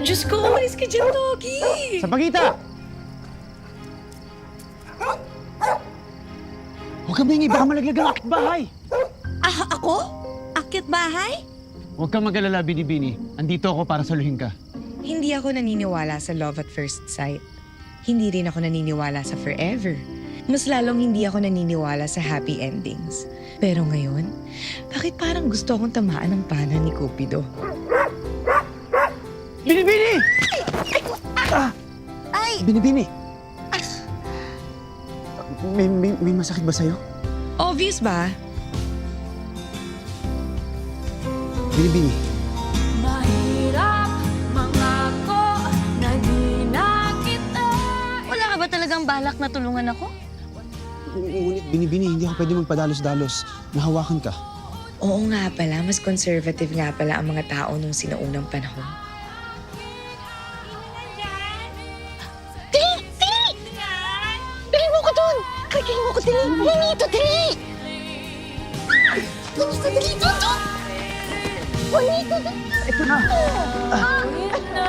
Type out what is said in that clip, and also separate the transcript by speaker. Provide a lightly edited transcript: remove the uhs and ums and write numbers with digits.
Speaker 1: Diyos ko, umalis ka dyan, Doggy!
Speaker 2: Sa Pagita! Huwag kang bingi, baka malaglag ang akit bahay.
Speaker 1: Ah, ako? Akit bahay?
Speaker 2: Huwag kang mag-alala, Binibini. Andito ako para saluhin ka.
Speaker 1: Hindi ako naniniwala sa love at first sight. Hindi rin ako naniniwala sa forever. Mas lalong hindi ako naniniwala sa happy endings. Pero ngayon, bakit parang gusto akong tamaan ng pana ni Cupido?
Speaker 2: Binibini!
Speaker 1: Ay!
Speaker 2: Binibini! May masakit ba sa'yo?
Speaker 1: Obvious ba?
Speaker 2: Binibini.
Speaker 3: Mahirap mangako na di na kita.
Speaker 4: Wala ka ba talagang balak na tulungan ako?
Speaker 2: Ngunit, Binibini, hindi ako pwede magpadalos-dalos. Nahawakan ka.
Speaker 1: Oo nga pala, mas conservative nga pala ang mga tao nung sinaunang panahon.
Speaker 4: Dili! Dili! Dili mo ko doon! Kaya mo ko, Dili! Juanito, Dili! Juanito, Dili! Doon! Juanito, Dili!
Speaker 2: Ito na!
Speaker 3: Kahit na